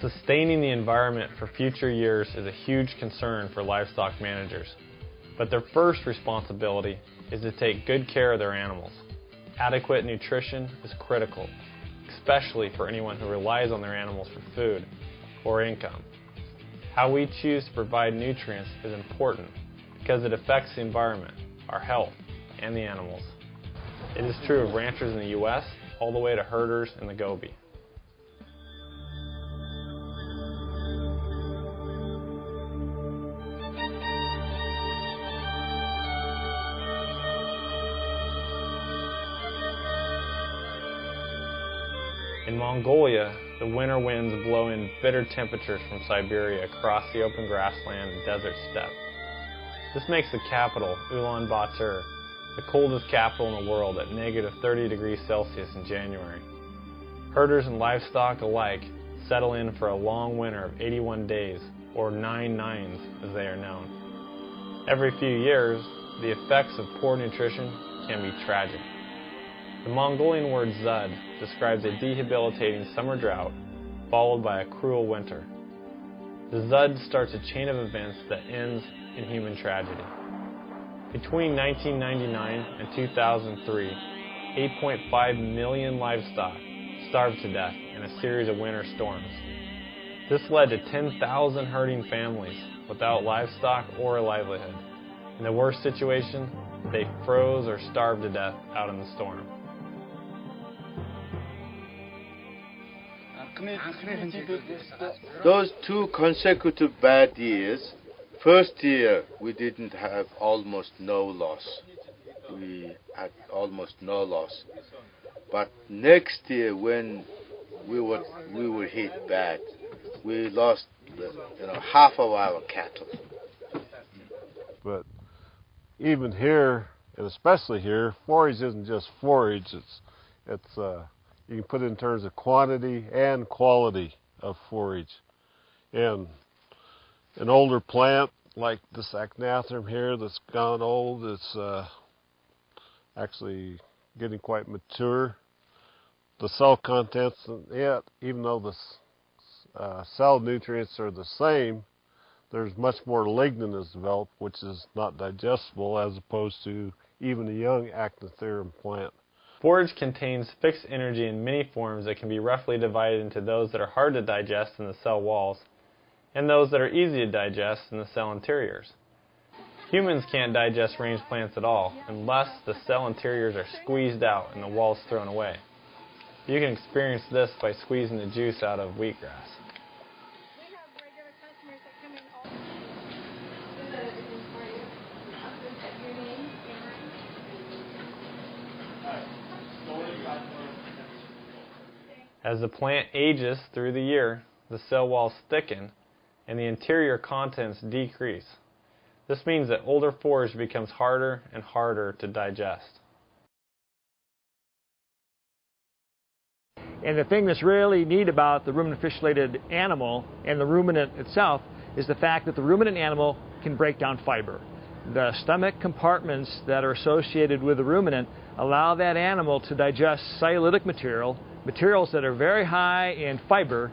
Sustaining the environment for future years is a huge concern for livestock managers, but their first responsibility is to take good care of their animals. Adequate nutrition is critical, especially for anyone who relies on their animals for food or income. How we choose to provide nutrients is important because it affects the environment, our health, and the animals. It is true of ranchers in the U.S. all the way to herders in the Gobi. In Mongolia, the winter winds blow in bitter temperatures from Siberia across the open grassland and desert steppe. This makes the capital, Ulaanbaatar, the coldest capital in the world at negative 30 degrees Celsius in January. Herders and livestock alike settle in for a long winter of 81 days, or 9 nines as they are known. Every few years, the effects of poor nutrition can be tragic. The Mongolian word zud describes a debilitating summer drought followed by a cruel winter. The zud starts a chain of events that ends in human tragedy. Between 1999 and 2003, 8.5 million livestock starved to death in a series of winter storms. This led to 10,000 herding families without livestock or a livelihood. In the worst situation, they froze or starved to death out in the storm. Those 2 consecutive bad years, first year we didn't have almost no loss. We had almost no loss. But next year when we were hit bad, we lost half of our cattle. But even here, and especially here, forage isn't just forage. It's you can put it in terms of quantity and quality of forage. And an older plant like this achnanthrum here that's gone old, it's actually getting quite mature. The cell contents in it, even though the cell nutrients are the same, there's much more lignin is developed, which is not digestible as opposed to even a young achnanthrum plant. Forage contains fixed energy in many forms that can be roughly divided into those that are hard to digest in the cell walls and those that are easy to digest in the cell interiors. Humans can't digest range plants at all unless the cell interiors are squeezed out and the walls thrown away. You can experience this by squeezing the juice out of wheatgrass. As the plant ages through the year, the cell walls thicken and the interior contents decrease. This means that older forage becomes harder and harder to digest. And the thing that's really neat about the ruminant-fish-related animal and the ruminant itself is the fact that the ruminant animal can break down fiber. The stomach compartments that are associated with the ruminant allow that animal to digest cellulitic materials that are very high in fiber,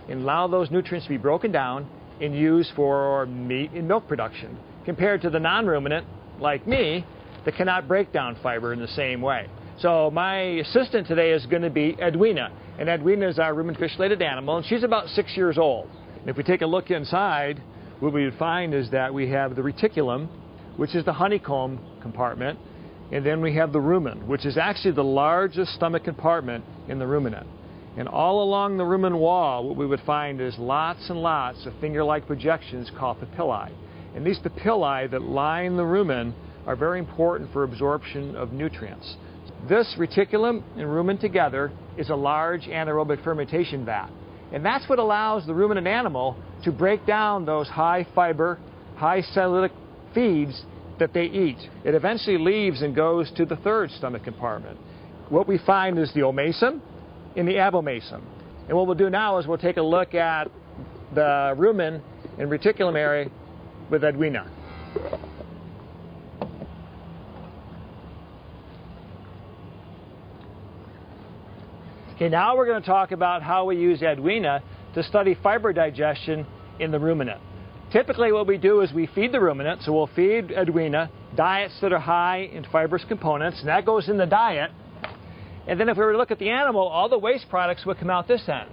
and allow those nutrients to be broken down and used for meat and milk production, compared to the non-ruminant, like me, that cannot break down fiber in the same way. So my assistant today is going to be Edwina, and Edwina is our ruminant-fish-related animal, and she's about 6 years old. And if we take a look inside, what we would find is that we have the reticulum, which is the honeycomb compartment, and then we have the rumen, which is actually the largest stomach compartment in the ruminant. And all along the rumen wall, what we would find is lots and lots of finger-like projections called papillae. And these papillae that line the rumen are very important for absorption of nutrients. This reticulum and rumen together is a large anaerobic fermentation vat. And that's what allows the ruminant animal to break down those high fiber, high cellulitic feeds that they eat. It eventually leaves and goes to the third stomach compartment. What we find is the omasum and the abomasum. And what we'll do now is we'll take a look at the rumen and reticulum area with Edwina. Okay, now we're going to talk about how we use Edwina to study fiber digestion in the ruminant. Typically what we do is we feed the ruminant, so we'll feed Edwina diets that are high in fibrous components, and that goes in the diet. And then if we were to look at the animal, all the waste products would come out this end.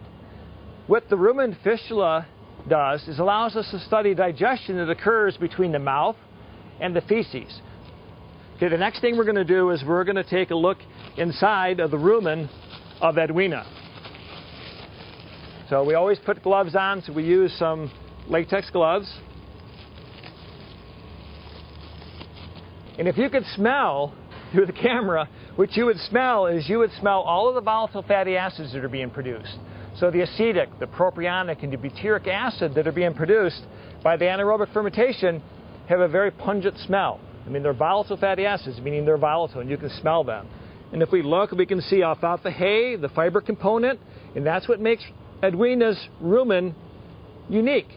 What the rumen fistula does is allows us to study digestion that occurs between the mouth and the feces. Okay, the next thing we're going to do is we're going to take a look inside of the rumen of Edwina. So we always put gloves on, so we use some latex gloves. And if you could smell through the camera, what you would smell is you would smell all of the volatile fatty acids that are being produced. So the acetic, the propionic, and the butyric acid that are being produced by the anaerobic fermentation have a very pungent smell. I mean, they're volatile fatty acids, meaning they're volatile, and you can smell them. And if we look, we can see alfalfa hay, the fiber component, and that's what makes Edwina's rumen unique.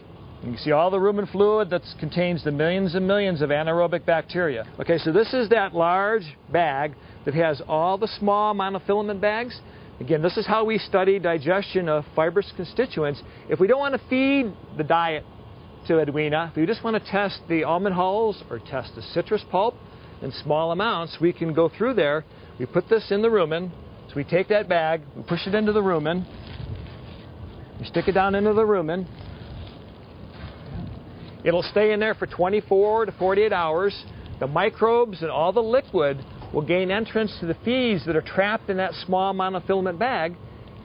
You can see all the rumen fluid that contains the millions and millions of anaerobic bacteria. Okay, so this is that large bag that has all the small monofilament bags. Again, this is how we study digestion of fibrous constituents. If we don't want to feed the diet to Edwina, if we just want to test the almond hulls or test the citrus pulp in small amounts, we can go through there. We put this in the rumen. So we take that bag, we push it into the rumen. We stick it down into the rumen. It'll stay in there for 24 to 48 hours. The microbes and all the liquid will gain entrance to the feeds that are trapped in that small monofilament bag,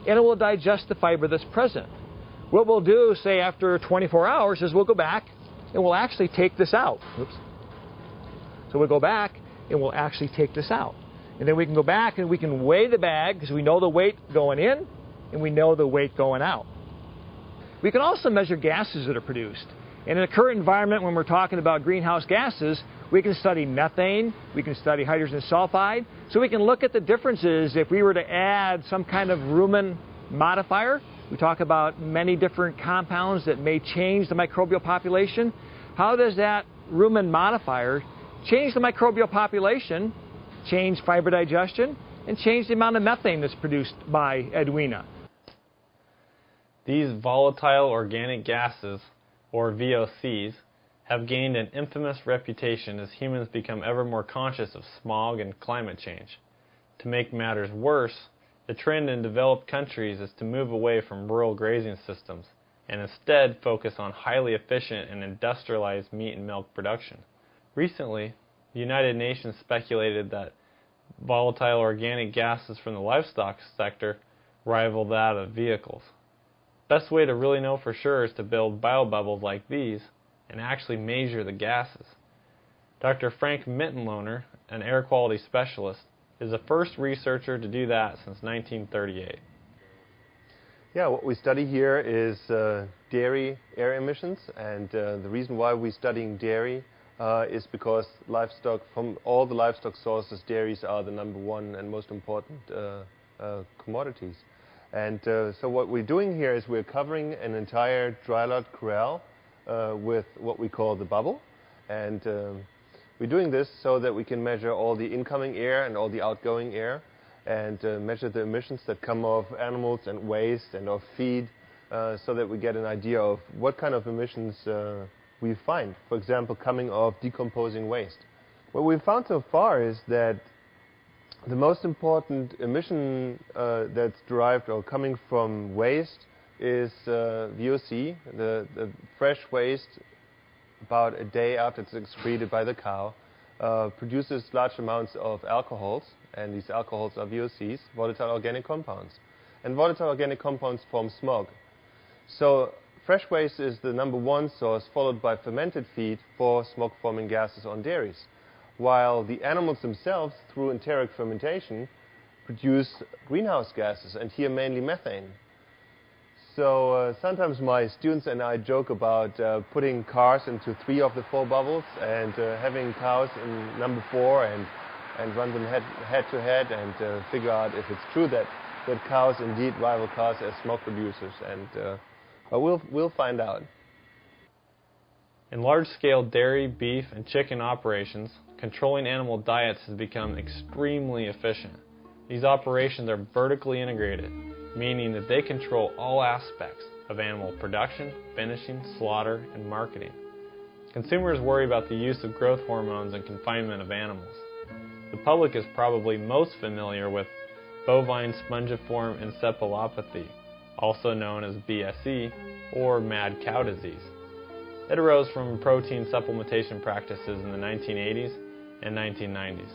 and it will digest the fiber that's present. What we'll do, say after 24 hours, is we'll go back and we'll actually take this out. Oops. So we'll go back and we'll actually take this out. And then we can go back and we can weigh the bag because we know the weight going in and we know the weight going out. We can also measure gases that are produced. And in the current environment, when we're talking about greenhouse gases, we can study methane, we can study hydrogen sulfide, so we can look at the differences if we were to add some kind of rumen modifier. We talk about many different compounds that may change the microbial population. How does that rumen modifier change the microbial population, change fiber digestion, and change the amount of methane that's produced by Edwina? These volatile organic gases, or VOCs, have gained an infamous reputation as humans become ever more conscious of smog and climate change. To make matters worse, the trend in developed countries is to move away from rural grazing systems and instead focus on highly efficient and industrialized meat and milk production. Recently, the United Nations speculated that volatile organic gases from the livestock sector rival that of vehicles. Best way to really know for sure is to build biobubbles like these and actually measure the gases. Dr. Frank Mittenlohner, an air quality specialist, is the first researcher to do that since 1938. Yeah, what we study here is dairy air emissions, and the reason why we're studying dairy is because livestock, from all the livestock sources, dairies are the #1 and most important commodities. And so what we're doing here is we're covering an entire dry lot corral with what we call the bubble. And we're doing this so that we can measure all the incoming air and all the outgoing air and measure the emissions that come off animals and waste and off feed so that we get an idea of what kind of emissions we find, for example, coming off decomposing waste. What we've found so far is that the most important emission that's derived or coming from waste is VOC, the fresh waste about a day after it's excreted by the cow, produces large amounts of alcohols, and these alcohols are VOCs, volatile organic compounds. And volatile organic compounds form smog. So fresh waste is the #1 source, followed by fermented feed for smog-forming gases on dairies, while the animals themselves, through enteric fermentation, produce greenhouse gases, and here mainly methane. So sometimes my students and I joke about putting cars into 3 of the 4 bubbles and having cows in #4 and run them head to head and figure out if it's true that cows indeed rival cars as smog producers, and but we'll find out. In large-scale dairy, beef, and chicken operations, controlling animal diets has become extremely efficient. These operations are vertically integrated, meaning that they control all aspects of animal production, finishing, slaughter, and marketing. Consumers worry about the use of growth hormones and confinement of animals. The public is probably most familiar with bovine spongiform encephalopathy, also known as BSE, or mad cow disease. It arose from protein supplementation practices in the 1980s and 1990s.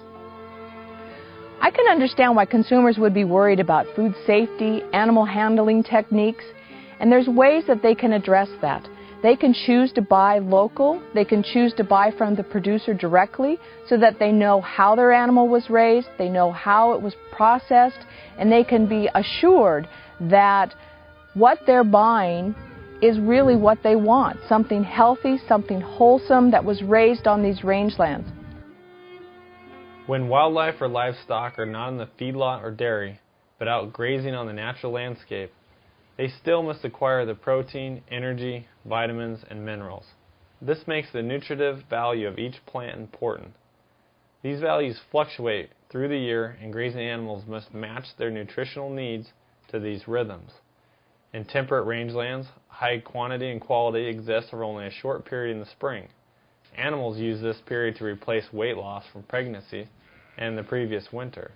I can understand why consumers would be worried about food safety, animal handling techniques, and there's ways that they can address that. They can choose to buy local, they can choose to buy from the producer directly so that they know how their animal was raised, they know how it was processed, and they can be assured that what they're buying is really what they want, something healthy, something wholesome that was raised on these rangelands. When wildlife or livestock are not in the feedlot or dairy, but out grazing on the natural landscape, they still must acquire the protein, energy, vitamins, and minerals. This makes the nutritive value of each plant important. These values fluctuate through the year, and grazing animals must match their nutritional needs to these rhythms. In temperate rangelands, high quantity and quality exist for only a short period in the spring. Animals use this period to replace weight loss from pregnancy and the previous winter.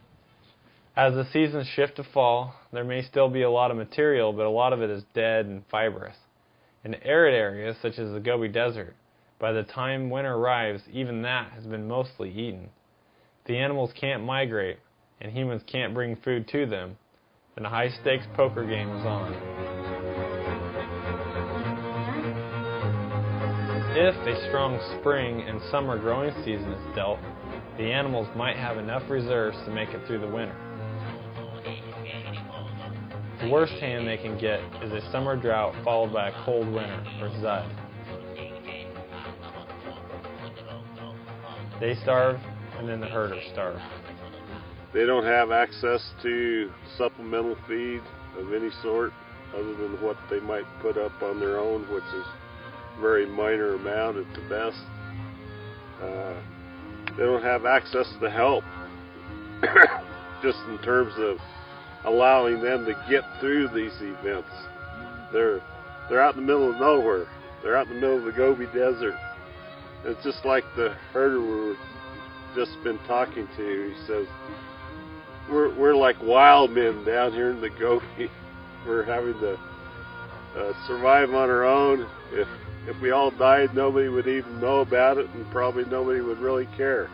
As the seasons shift to fall, there may still be a lot of material, but a lot of it is dead and fibrous. In arid areas such as the Gobi Desert, by the time winter arrives, even that has been mostly eaten. If the animals can't migrate, and humans can't bring food to them, then a high-stakes poker game is on. If a strong spring and summer growing season is dealt, the animals might have enough reserves to make it through the winter. The worst hand they can get is a summer drought followed by a cold winter, or Zud. They starve, and then the herders starve. They don't have access to supplemental feed of any sort other than what they might put up on their own, which is a very minor amount at the best. They don't have access to help, just in terms of allowing them to get through these events. They're out in the middle of nowhere. They're out in the middle of the Gobi Desert. It's just like the herder we've just been talking to. He says, we're like wild men down here in the Gobi. We're having to survive on our own. If we all died, nobody would even know about it, and probably nobody would really care.